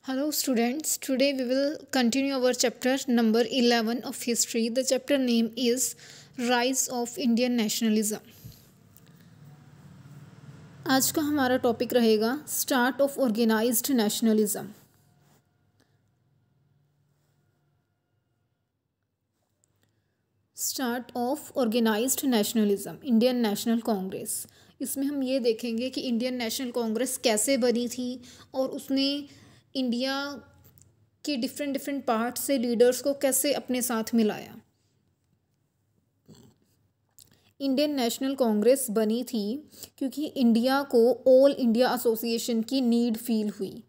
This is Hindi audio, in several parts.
Hello students, today we will continue our chapter number 11 of history. The chapter name is Rise of Indian Nationalism. आज का हमारा टॉपिक रहेगा start of organized nationalism. Start of organized nationalism, Indian National Congress. इसमें हम ये देखेंगे कि इंडियन नेशनल कांग्रेस कैसे बनी थी और उसने इंडिया के डिफरेंट पार्ट से लीडर्स को कैसे अपने साथ मिलाया. इंडियन नेशनल कांग्रेस बनी थी क्योंकि इंडिया को ऑल इंडिया एसोसिएशन की नीड फील हुई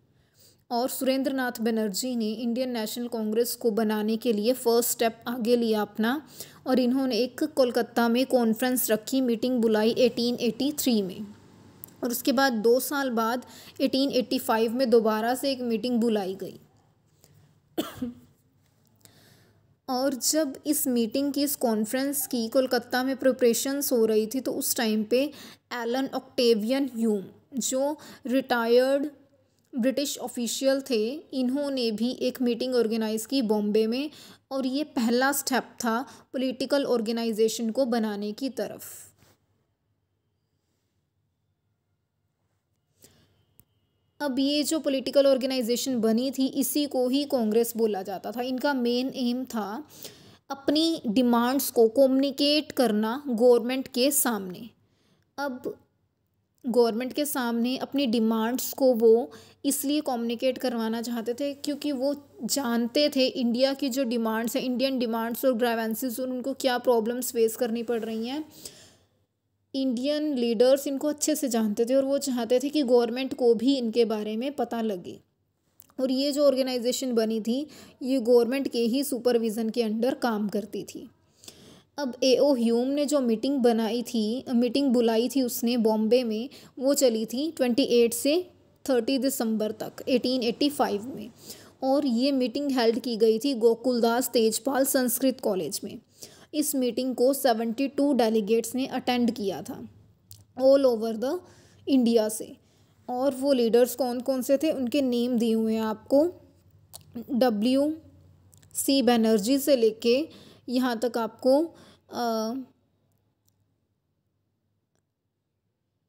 और सुरेंद्र नाथ बनर्जी ने इंडियन नेशनल कांग्रेस को बनाने के लिए फर्स्ट स्टेप आगे लिया अपना, और इन्होंने एक कोलकाता में कॉन्फ्रेंस रखी, मीटिंग बुलाई 1883 में, और उसके बाद 2 साल बाद 1885 में दोबारा से एक मीटिंग बुलाई गई. और जब इस मीटिंग की, इस कॉन्फ्रेंस की कोलकाता में प्रिपरेशंस हो रही थी, तो उस टाइम पे एलन ऑक्टेवियन ह्यूम, जो रिटायर्ड ब्रिटिश ऑफिशियल थे, इन्होंने भी एक मीटिंग ऑर्गेनाइज की बॉम्बे में, और ये पहला स्टेप था पॉलिटिकल ऑर्गेनाइजेशन को बनाने की तरफ. अब ये जो पॉलिटिकल ऑर्गेनाइजेशन बनी थी, इसी को ही कांग्रेस बोला जाता था. इनका मेन एम था अपनी डिमांड्स को कम्युनिकेट करना गवर्नमेंट के सामने. अब गवर्नमेंट के सामने अपनी डिमांड्स को वो इसलिए कम्युनिकेट करवाना चाहते थे क्योंकि वो जानते थे इंडिया की जो डिमांड्स हैं, इंडियन डिमांड्स और ग्रावेंसेस, और उनको क्या प्रॉब्लम्स फेस करनी पड़ रही हैं, इंडियन लीडर्स इनको अच्छे से जानते थे, और वो चाहते थे कि गवर्नमेंट को भी इनके बारे में पता लगे. और ये जो ऑर्गेनाइजेशन बनी थी, ये गवर्नमेंट के ही सुपरविज़न के अंडर काम करती थी. अब A.O. ह्यूम ने जो मीटिंग बुलाई थी उसने बॉम्बे में, वो चली थी 28 से 30 दिसंबर तक 1885 में, और ये मीटिंग हेल्ड की गई थी गोकुलदास तेजपाल संस्कृत कॉलेज में. इस मीटिंग को 72 डेलीगेट्स ने अटेंड किया था ऑल ओवर द इंडिया से. और वो लीडर्स कौन कौन से थे, उनके नेम दिए हुए हैं आपको. W.C. बनर्जी से लेके यहाँ तक आपको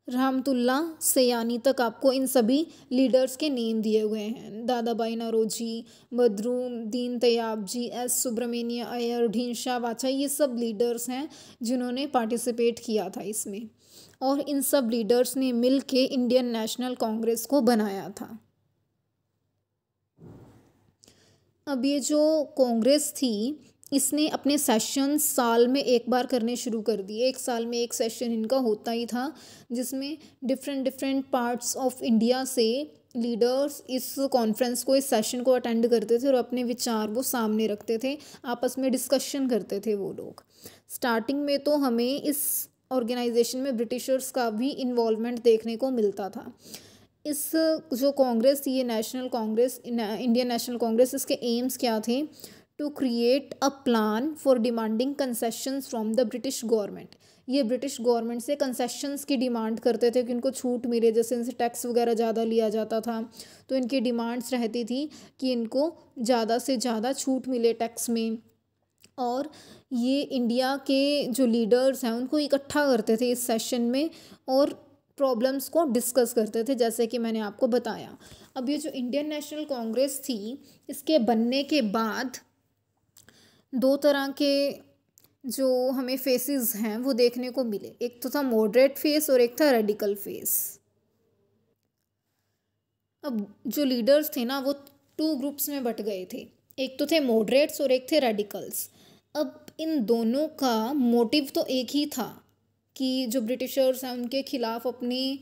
रहमतुल्ला सयानी तक आपको इन सभी लीडर्स के नेम दिए हुए हैं. दादा भाई नौरोजी, बद्रुद्दीन तैयबजी, एस सुब्रमण्य अय्यर, ढींसा वाचा, ये सब लीडर्स हैं जिन्होंने पार्टिसिपेट किया था इसमें, और इन सब लीडर्स ने मिल के इंडियन नेशनल कांग्रेस को बनाया था. अब ये जो कांग्रेस थी, इसने अपने सेशन साल में एक बार करने शुरू कर दिए. एक साल में एक सेशन इनका होता ही था, जिसमें डिफरेंट पार्ट्स ऑफ इंडिया से लीडर्स इस कॉन्फ्रेंस को, इस सेशन को अटेंड करते थे और अपने विचार वो सामने रखते थे, आपस में डिस्कशन करते थे वो लोग. स्टार्टिंग में तो हमें इस ऑर्गेनाइजेशन में ब्रिटिशर्स का भी इन्वॉल्वमेंट देखने को मिलता था. इस जो कांग्रेस थी, ये नेशनल कांग्रेस, इंडियन नेशनल कांग्रेस, इसके एम्स क्या थे? To create a plan for demanding concessions from the British government. ये ब्रिटिश गवर्नमेंट से कंसेशंस की डिमांड करते थे कि इनको छूट मिले, जैसे इनसे टैक्स वगैरह ज़्यादा लिया जाता था, तो इनकी डिमांड्स रहती थी कि इनको ज़्यादा से ज़्यादा छूट मिले टैक्स में. और ये इंडिया के जो लीडर्स हैं उनको इकट्ठा करते थे इस सेशन में और प्रॉब्लम्स को डिस्कस करते थे, जैसे कि मैंने आपको बताया. अब ये जो इंडियन नेशनल कांग्रेस थी, इसके बनने के बाद 2 तरह के जो हमें फेसेस हैं वो देखने को मिले. एक तो था मॉडरेट फेस और एक था रेडिकल फेस. अब जो लीडर्स थे ना, वो 2 ग्रुप्स में बट गए थे. एक तो थे मॉडरेट्स और एक थे रेडिकल्स. अब इन दोनों का मोटिव तो एक ही था कि जो ब्रिटिशर्स हैं उनके खिलाफ अपनी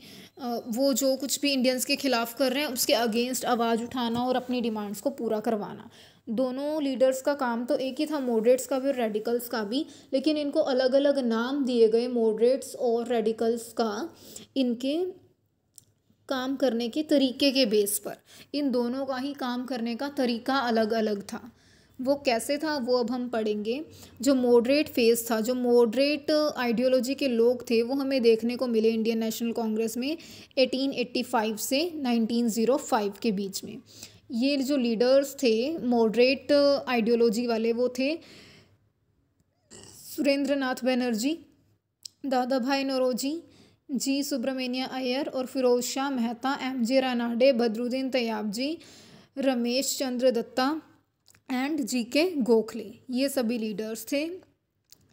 वो जो कुछ भी इंडियंस के खिलाफ कर रहे हैं उसके अगेंस्ट आवाज़ उठाना और अपनी डिमांड्स को पूरा करवाना. दोनों लीडर्स का काम तो एक ही था, मॉडरेट्स का भी और रेडिकल्स का भी, लेकिन इनको अलग अलग नाम दिए गए मॉडरेट्स और रेडिकल्स का, इनके काम करने के तरीके के बेस पर. इन दोनों का ही काम करने का तरीका अलग अलग था. वो कैसे था वो अब हम पढ़ेंगे. जो मॉडरेट फेज था, जो मॉडरेट आइडियोलॉजी के लोग थे, वो हमें देखने को मिले इंडियन नेशनल कांग्रेस में 1885 से 1905 के बीच में. ये जो लीडर्स थे मॉडरेट आइडियोलॉजी वाले, वो थे सुरेंद्र नाथ बनर्जी, दादा भाई नौरोजी, जी सुब्रमण्य अय्यर और Firoz Shah Mehta, M J. Ranade, Badruddin Tyabji, Ramesh Chandra Dutta and G K. Gokhale. ये सभी लीडर्स थे।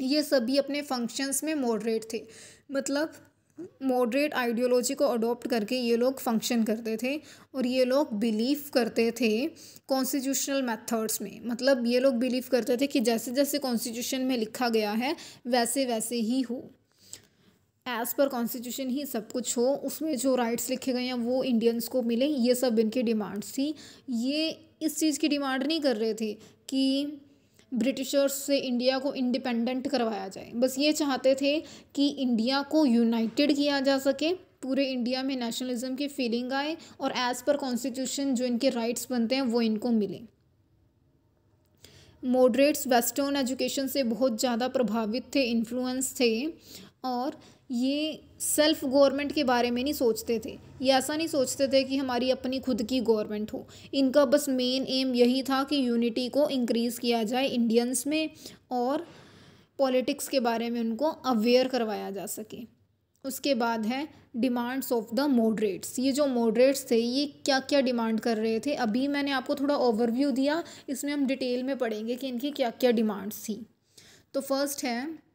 ये सभी अपने फंक्शंस में मॉडरेट थे, मतलब मॉडरेट आइडियोलॉजी को अडॉप्ट करके ये लोग फंक्शन करते थे। और ये लोग बिलीव करते थे कॉन्स्टिट्यूशनल मेथड्स में, मतलब ये लोग बिलीव करते थे कि जैसे जैसे कॉन्स्टिट्यूशन में लिखा गया है वैसे वैसे ही हो, एज़ पर कॉन्स्टिट्यूशन ही सब कुछ हो, उसमें जो राइट्स लिखे गए हैं वो इंडियंस को मिले। ये सब इनकी डिमांड्स थी। ये इस चीज़ की डिमांड नहीं कर रहे थे कि ब्रिटिशर्स से इंडिया को इंडिपेंडेंट करवाया जाए, बस ये चाहते थे कि इंडिया को यूनाइटेड किया जा सके, पूरे इंडिया में नेशनलिज्म की फीलिंग आए और एज़ पर कॉन्स्टिट्यूशन जो इनके राइट्स बनते हैं वो इनको मिले। मॉडरेट्स वेस्टर्न एजुकेशन से बहुत ज़्यादा प्रभावित थे, इन्फ्लुएंस थे, और ये सेल्फ गवर्नमेंट के बारे में नहीं सोचते थे। ये ऐसा नहीं सोचते थे कि हमारी अपनी खुद की गवर्नमेंट हो। इनका बस मेन एम यही था कि यूनिटी को इंक्रीज़ किया जाए इंडियंस में और पॉलिटिक्स के बारे में उनको अवेयर करवाया जा सके। उसके बाद है डिमांड्स ऑफ द मॉडरेट्स। ये जो मॉडरेट्स थे ये क्या क्या डिमांड कर रहे थे, अभी मैंने आपको थोड़ा ओवरव्यू दिया, इसमें हम डिटेल में पढ़ेंगे कि इनकी क्या क्या डिमांड्स थी। तो फर्स्ट है,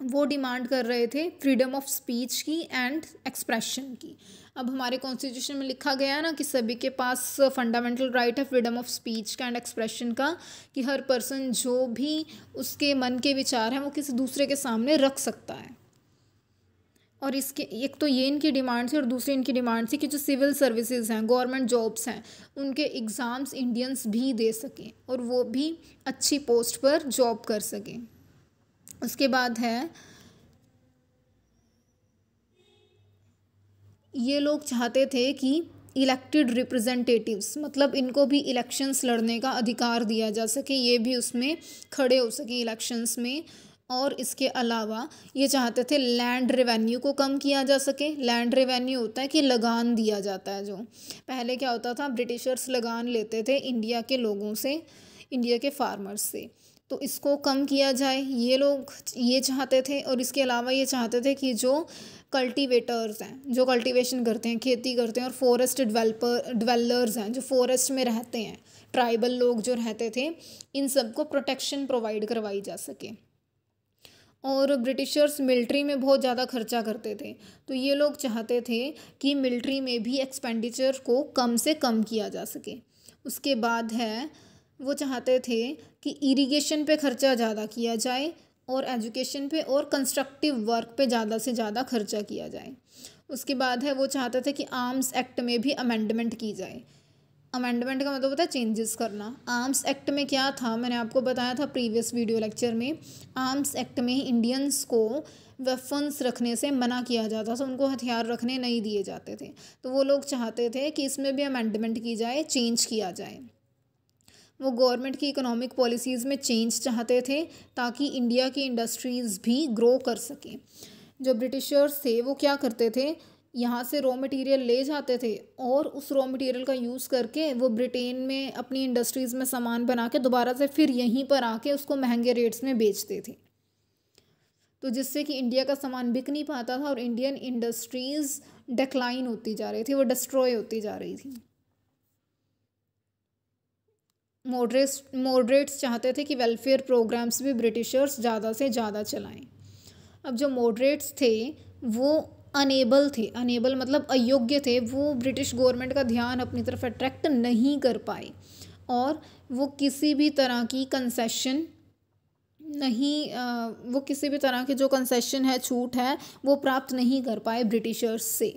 वो डिमांड कर रहे थे फ्रीडम ऑफ स्पीच की एंड एक्सप्रेशन की। अब हमारे कॉन्स्टिट्यूशन में लिखा गया है ना कि सभी के पास फंडामेंटल राइट है फ्रीडम ऑफ स्पीच का एंड एक्सप्रेशन का, कि हर पर्सन जो भी उसके मन के विचार हैं वो किसी दूसरे के सामने रख सकता है। और इसके एक तो ये इनकी डिमांड थी और दूसरी इनकी डिमांड थी कि जो सिविल सर्विसेज हैं, गवर्नमेंट जॉब्स हैं, उनके एग्ज़ाम्स इंडियंस भी दे सकें और वो भी अच्छी पोस्ट पर जॉब कर सकें। उसके बाद है, ये लोग चाहते थे कि इलेक्टेड रिप्रेजेंटेटिव्स, मतलब इनको भी इलेक्शंस लड़ने का अधिकार दिया जा सके, ये भी उसमें खड़े हो सके इलेक्शंस में। और इसके अलावा ये चाहते थे लैंड रेवेन्यू को कम किया जा सके। लैंड रेवेन्यू होता है कि लगान दिया जाता है, जो पहले क्या होता था, ब्रिटिशर्स लगान लेते थे इंडिया के लोगों से, इंडिया के फार्मर्स से, तो इसको कम किया जाए, ये लोग ये चाहते थे। और इसके अलावा ये चाहते थे कि जो कल्टीवेटर्स हैं, जो कल्टीवेशन करते हैं, खेती करते हैं, और फॉरेस्ट डिवेलर्स हैं, जो फॉरेस्ट में रहते हैं, ट्राइबल लोग जो रहते थे, इन सबको प्रोटेक्शन प्रोवाइड करवाई जा सके। और ब्रिटिशर्स मिलिट्री में बहुत ज़्यादा खर्चा करते थे, तो ये लोग चाहते थे कि मिलिट्री में भी एक्सपेंडिचर को कम से कम किया जा सके। उसके बाद है, वो चाहते थे कि इरिगेशन पे खर्चा ज़्यादा किया जाए और एजुकेशन पे और कंस्ट्रक्टिव वर्क पे ज़्यादा से ज़्यादा खर्चा किया जाए। उसके बाद है, वो चाहते थे कि आर्म्स एक्ट में भी अमेंडमेंट की जाए। अमेंडमेंट का मतलब होता है चेंजेस करना। आर्म्स एक्ट में क्या था, मैंने आपको बताया था प्रीवियस वीडियो लेक्चर में। आर्म्स एक्ट में इंडियंस को वेपन्स रखने से मना किया जाता था, उनको हथियार रखने नहीं दिए जाते थे। तो वो लोग चाहते थे कि इसमें भी अमेंडमेंट की जाए, चेंज किया जाए। वो गवर्नमेंट की इकोनॉमिक पॉलिसीज़ में चेंज चाहते थे ताकि इंडिया की इंडस्ट्रीज़ भी ग्रो कर सकें। जो ब्रिटिशर्स थे वो क्या करते थे, यहाँ से रॉ मटेरियल ले जाते थे और उस रॉ मटेरियल का यूज़ करके वो ब्रिटेन में अपनी इंडस्ट्रीज़ में सामान बना के दोबारा से फिर यहीं पर आके उसको महंगे रेट्स में बेचते थे, तो जिससे कि इंडिया का सामान बिक नहीं पाता था और इंडियन इंडस्ट्रीज़ डिक्लाइन होती जा रही थी, वो डिस्ट्रॉय होती जा रही थी। मॉडरेट्स चाहते थे कि वेलफेयर प्रोग्राम्स भी ब्रिटिशर्स ज़्यादा से ज़्यादा चलाएं। अब जो मॉडरेट्स थे वो अनेबल मतलब अयोग्य थे, वो ब्रिटिश गवर्नमेंट का ध्यान अपनी तरफ अट्रैक्ट नहीं कर पाए और वो किसी भी तरह की कंसेशन नहीं, वो किसी भी तरह की जो कंसेशन है, छूट है, वो प्राप्त नहीं कर पाए ब्रिटिशर्स से।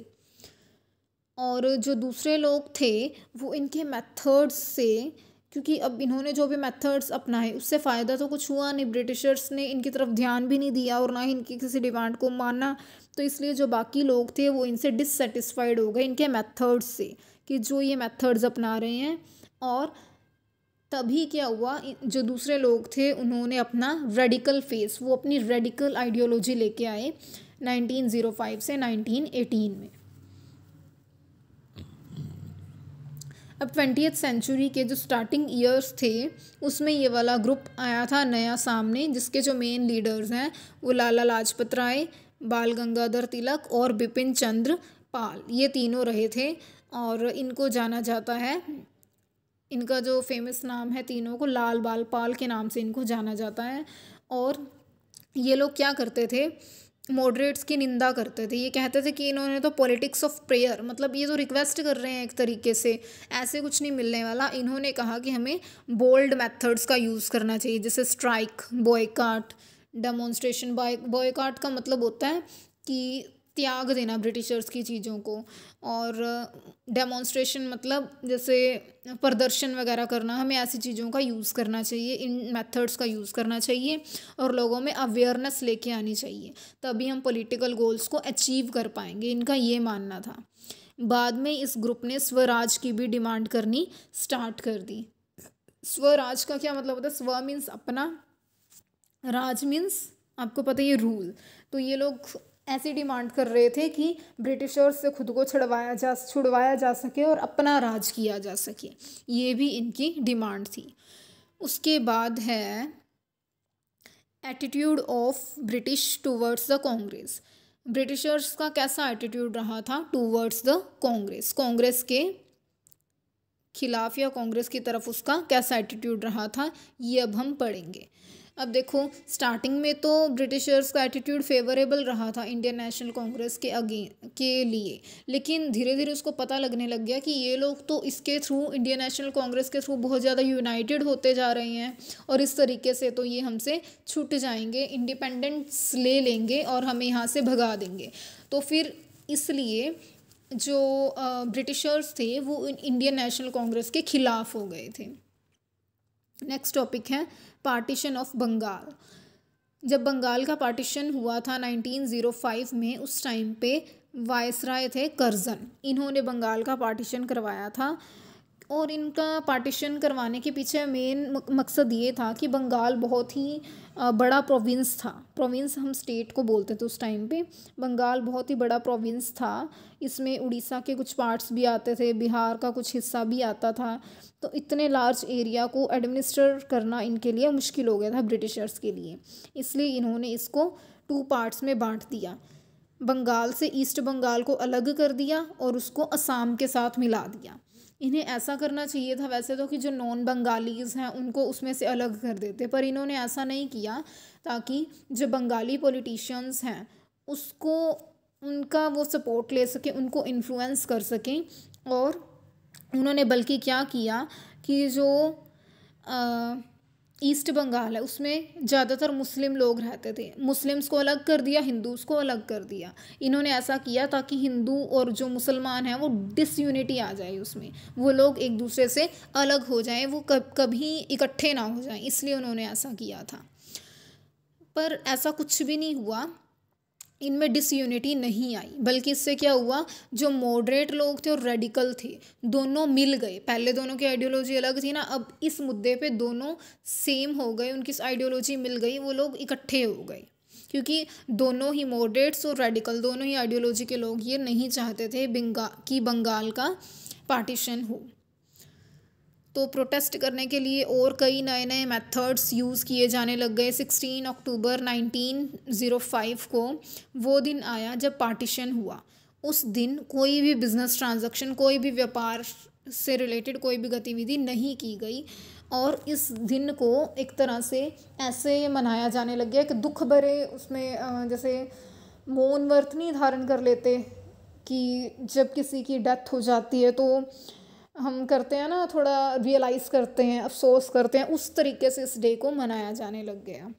और जो दूसरे लोग थे वो इनके मेथड्स से, क्योंकि अब इन्होंने जो भी मेथड्स अपनाए उससे फ़ायदा तो कुछ हुआ नहीं, ब्रिटिशर्स ने इनकी तरफ ध्यान भी नहीं दिया और ना ही इनकी किसी डिमांड को माना, तो इसलिए जो बाकी लोग थे वो इनसे डिससेटिस्फाइड हो गए इनके मेथड्स से कि जो ये मेथड्स अपना रहे हैं। और तभी क्या हुआ, जो दूसरे लोग थे उन्होंने अपना रेडिकल फेस, वो अपनी रेडिकल आइडियोलॉजी लेके आए 1905 से 1918 में। अब 20th सेंचुरी के जो स्टार्टिंग ईयर्स थे उसमें ये वाला ग्रुप आया था नया सामने, जिसके जो मेन लीडर्स हैं वो लाला लाजपत राय, बाल गंगाधर तिलक और बिपिन चंद्र पाल, ये तीनों रहे थे। और इनको जाना जाता है, इनका जो फेमस नाम है तीनों को लाल बाल पाल के नाम से इनको जाना जाता है। और ये लोग क्या करते थे, मॉडरेट्स की निंदा करते थे। ये कहते थे कि इन्होंने तो पॉलिटिक्स ऑफ प्रेयर, मतलब ये तो रिक्वेस्ट कर रहे हैं एक तरीके से, ऐसे कुछ नहीं मिलने वाला। इन्होंने कहा कि हमें बोल्ड मेथड्स का यूज़ करना चाहिए, जैसे स्ट्राइक, बॉयकाट, डेमोन्स्ट्रेशन। बॉयकाट का मतलब होता है कि त्याग देना ब्रिटिशर्स की चीज़ों को, और डेमोन्स्ट्रेशन मतलब जैसे प्रदर्शन वगैरह करना, हमें ऐसी चीज़ों का यूज़ करना चाहिए, इन मेथड्स का यूज़ करना चाहिए और लोगों में अवेयरनेस लेके आनी चाहिए, तभी हम पॉलिटिकल गोल्स को अचीव कर पाएंगे, इनका ये मानना था। बाद में इस ग्रुप ने स्वराज की भी डिमांड करनी स्टार्ट कर दी। स्वराज का क्या मतलब होता है, स्व मीन्स अपना, राज मीन्स आपको पता है ये रूल। तो ये लोग ऐसी डिमांड कर रहे थे कि ब्रिटिशर्स से खुद को छुड़वाया जा सके और अपना राज किया जा सके, ये भी इनकी डिमांड थी। उसके बाद है attitude of British towards the Congress. Britishers का कैसा एटीट्यूड रहा था टूवर्ड्स द कांग्रेस, कांग्रेस के खिलाफ या कांग्रेस की तरफ उसका कैसा एटीट्यूड रहा था, ये अब हम पढ़ेंगे। अब देखो, स्टार्टिंग में तो ब्रिटिशर्स का एटीट्यूड फेवरेबल रहा था इंडियन नेशनल कांग्रेस के लिए, लेकिन धीरे धीरे उसको पता लगने लग गया कि ये लोग तो इसके थ्रू, इंडियन नेशनल कांग्रेस के थ्रू बहुत ज़्यादा यूनाइटेड होते जा रहे हैं, और इस तरीके से तो ये हमसे छूट जाएंगे, इंडिपेंडेंस ले लेंगे और हमें यहाँ से भगा देंगे। तो फिर इसलिए जो ब्रिटिशर्स थे वो इंडियन नेशनल कांग्रेस के खिलाफ हो गए थे। नेक्स्ट टॉपिक है पार्टीशन ऑफ बंगाल। जब बंगाल का पार्टीशन हुआ था 1905 में, उस टाइम पे वायसराय थे कर्जन, इन्होंने बंगाल का पार्टीशन करवाया था। और इनका पार्टीशन करवाने के पीछे मेन मकसद ये था कि बंगाल बहुत ही बड़ा प्रोविंस था, प्रोविंस हम स्टेट को बोलते थे उस टाइम पे, बंगाल बहुत ही बड़ा प्रोविंस था। इसमें उड़ीसा के कुछ पार्ट्स भी आते थे, बिहार का कुछ हिस्सा भी आता था, तो इतने लार्ज एरिया को एडमिनिस्टर करना इनके लिए मुश्किल हो गया था ब्रिटिशर्स के लिए, इसलिए इन्होंने इसको 2 पार्ट्स में बांट दिया। बंगाल से ईस्ट बंगाल को अलग कर दिया और उसको असम के साथ मिला दिया। इन्हें ऐसा करना चाहिए था वैसे तो कि जो नॉन बंगालीज़ हैं उनको उसमें से अलग कर देते, पर इन्होंने ऐसा नहीं किया, ताकि जो बंगाली पॉलिटिशियंस हैं उसको उनका वो सपोर्ट ले सके, उनको इन्फ्लुएंस कर सकें। और उन्होंने बल्कि क्या किया कि जो ईस्ट बंगाल है उसमें ज़्यादातर मुस्लिम लोग रहते थे, मुस्लिम्स को अलग कर दिया, हिंदूज़ को अलग कर दिया। इन्होंने ऐसा किया ताकि हिंदू और जो मुसलमान हैं वो डिसयूनिटी आ जाए, उसमें वो लोग एक दूसरे से अलग हो जाएं, वो कभी इकट्ठे ना हो जाएं, इसलिए उन्होंने ऐसा किया था। पर ऐसा कुछ भी नहीं हुआ, इनमें डिसयूनिटी नहीं आई, बल्कि इससे क्या हुआ, जो मॉडरेट लोग थे और रेडिकल थे दोनों मिल गए। पहले दोनों की आइडियोलॉजी अलग थी ना, अब इस मुद्दे पे दोनों सेम हो गए, उनकी आइडियोलॉजी मिल गई, वो लोग इकट्ठे हो गए, क्योंकि दोनों ही मॉडरेट्स और रेडिकल दोनों ही आइडियोलॉजी के लोग ये नहीं चाहते थे कि बंगाल का पार्टीशन हो। तो प्रोटेस्ट करने के लिए और कई नए नए मेथड्स यूज़ किए जाने लग गए। 16 अक्टूबर 1905 को वो दिन आया जब पार्टीशन हुआ। उस दिन कोई भी बिज़नेस ट्रांजैक्शन, कोई भी व्यापार से रिलेटेड कोई भी गतिविधि नहीं की गई, और इस दिन को एक तरह से ऐसे मनाया जाने लग गया कि दुख भरे उसमें जैसे मौन व्रत नहीं धारण कर लेते कि जब किसी की डेथ हो जाती है तो हम करते हैं ना, थोड़ा रियलाइज़ करते हैं, अफसोस करते हैं, उस तरीके से इस डे को मनाया जाने लग गया।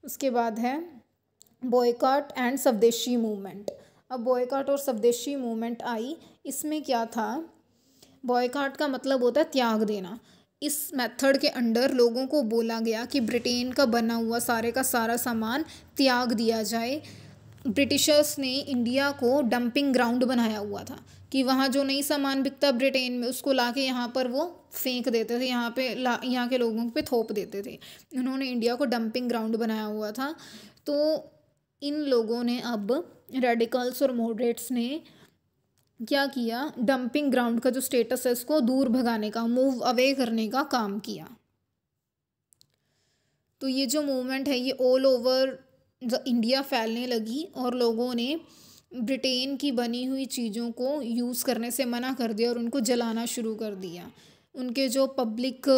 उसके बाद है बॉयकॉट एंड स्वदेशी मूवमेंट। अब बॉयकॉट और स्वदेशी मूवमेंट आई, इसमें क्या था, बॉयकॉट का मतलब होता है त्याग देना। इस मेथड के अंडर लोगों को बोला गया कि ब्रिटेन का बना हुआ सारे का सारा सामान त्याग दिया जाए। ब्रिटिशर्स ने इंडिया को डंपिंग ग्राउंड बनाया हुआ था कि वहाँ जो नई सामान बिकता ब्रिटेन में उसको लाके यहाँ पर वो फेंक देते थे, यहाँ के लोगों पे थोप देते थे। उन्होंने इंडिया को डंपिंग ग्राउंड बनाया हुआ था। तो इन लोगों ने, अब रेडिकल्स और मॉडरेट्स ने क्या किया, डंपिंग ग्राउंड का जो स्टेटस है इसको दूर भगाने का, मूव अवे करने का काम किया। तो ये जो मूवमेंट है ये ऑल ओवर द इंडिया फैलने लगी और लोगों ने ब्रिटेन की बनी हुई चीज़ों को यूज़ करने से मना कर दिया और उनको जलाना शुरू कर दिया। उनके जो पब्लिक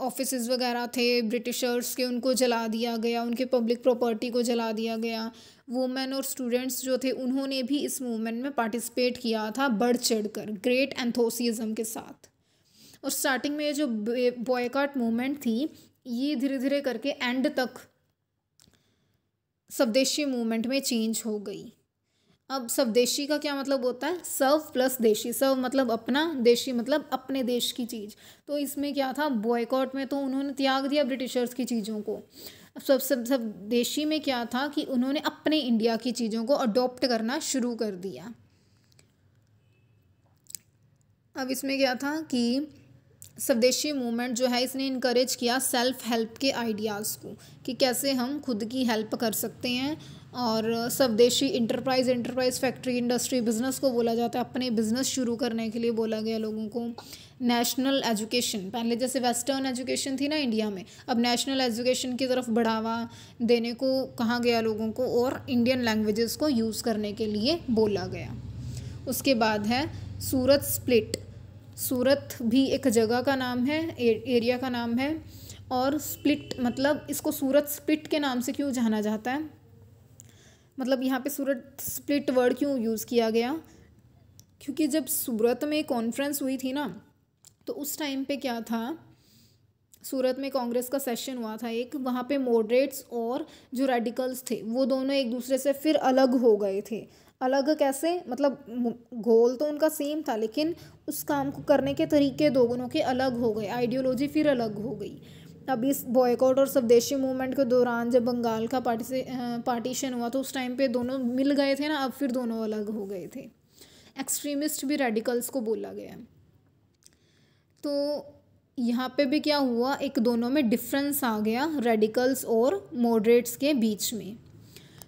ऑफिसेज वगैरह थे ब्रिटिशर्स के, उनको जला दिया गया, उनके पब्लिक प्रॉपर्टी को जला दिया गया। वुमेन और स्टूडेंट्स जो थे उन्होंने भी इस मूवमेंट में पार्टिसिपेट किया था बढ़ चढ़ कर, ग्रेट एंथोसिज्म के साथ। और स्टार्टिंग में ये जो बॉयकॉट मूवमेंट थी ये धीरे धीरे करके एंड तक स्वदेशी मूवमेंट में चेंज हो गई। अब स्वदेशी का क्या मतलब होता है, स्व प्लस देशी। स्व मतलब अपना, देशी मतलब अपने देश की चीज़। तो इसमें क्या था, बॉयकॉट में तो उन्होंने त्याग दिया ब्रिटिशर्स की चीज़ों को। अब सब देशी में क्या था कि उन्होंने अपने इंडिया की चीज़ों को अडॉप्ट करना शुरू कर दिया। अब इसमें क्या था कि स्वदेशी मूवमेंट जो है इसने इनकरेज किया सेल्फ हेल्प के आइडियाज़ को, कि कैसे हम खुद की हेल्प कर सकते हैं। और स्वदेशी इंटरप्राइज फैक्ट्री इंडस्ट्री बिजनेस को बोला जाता है, अपने बिजनेस शुरू करने के लिए बोला गया लोगों को। नेशनल एजुकेशन, पहले जैसे वेस्टर्न एजुकेशन थी ना इंडिया में, अब नेशनल एजुकेशन की तरफ बढ़ावा देने को कहा गया लोगों को, और इंडियन लैंग्वेजेस को यूज़ करने के लिए बोला गया। उसके बाद है सूरत स्प्लिट। सूरत भी एक जगह का नाम है, एरिया का नाम है। और स्प्लिट मतलब इसको सूरत स्प्लिट के नाम से क्यों जाना जाता है, मतलब यहाँ पे सूरत स्प्लिट वर्ड क्यों यूज़ किया गया, क्योंकि जब सूरत में कॉन्फ्रेंस हुई थी ना तो उस टाइम पे क्या था, सूरत में कांग्रेस का सेशन हुआ था एक, वहाँ पे मॉडरेट्स और जो रेडिकल्स थे वो दोनों एक दूसरे से फिर अलग हो गए थे। अलग कैसे, मतलब गोल तो उनका सेम था लेकिन उस काम को करने के तरीके दोनों के अलग हो गए, आइडियोलॉजी फिर अलग हो गई। अब इस बॉयकॉट और स्वदेशी मूवमेंट के दौरान जब बंगाल का पार्टीशन हुआ तो उस टाइम पे दोनों मिल गए थे ना, अब फिर दोनों अलग हो गए थे। एक्सट्रीमिस्ट भी रेडिकल्स को बोला गया। तो यहाँ पे भी क्या हुआ, एक दोनों में डिफरेंस आ गया रेडिकल्स और मॉडरेट्स के बीच में।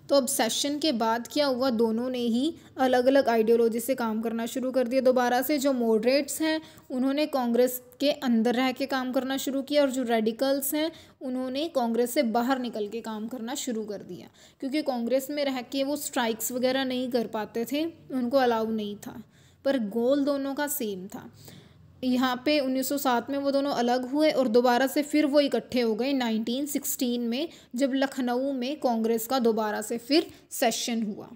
तो अब सेशन के बाद क्या हुआ, दोनों ने ही अलग अलग आइडियोलॉजी से काम करना शुरू कर दिया दोबारा से। जो मॉडरेट्स हैं उन्होंने कांग्रेस के अंदर रह के काम करना शुरू किया, और जो रेडिकल्स हैं उन्होंने कांग्रेस से बाहर निकल के काम करना शुरू कर दिया, क्योंकि कांग्रेस में रह के वो स्ट्राइक्स वगैरह नहीं कर पाते थे, उनको अलाउ नहीं था, पर गोल दोनों का सेम था। यहाँ पे 1907 में वो दोनों अलग हुए और दोबारा से फिर वो इकट्ठे हो गए 1916 में, जब लखनऊ में कांग्रेस का दोबारा से फिर सेशन हुआ।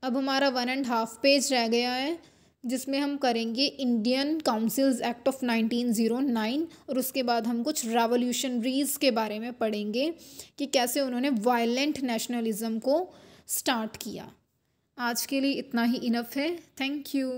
अब हमारा 1.5 पेज रह गया है जिसमें हम करेंगे इंडियन काउंसिल्स एक्ट ऑफ 1909, और उसके बाद हम कुछ रेवोल्यूशनरीज के बारे में पढ़ेंगे कि कैसे उन्होंने वायलेंट नेशनलिज्म को स्टार्ट किया। आज के लिए इतना ही इनफ है। Thank you.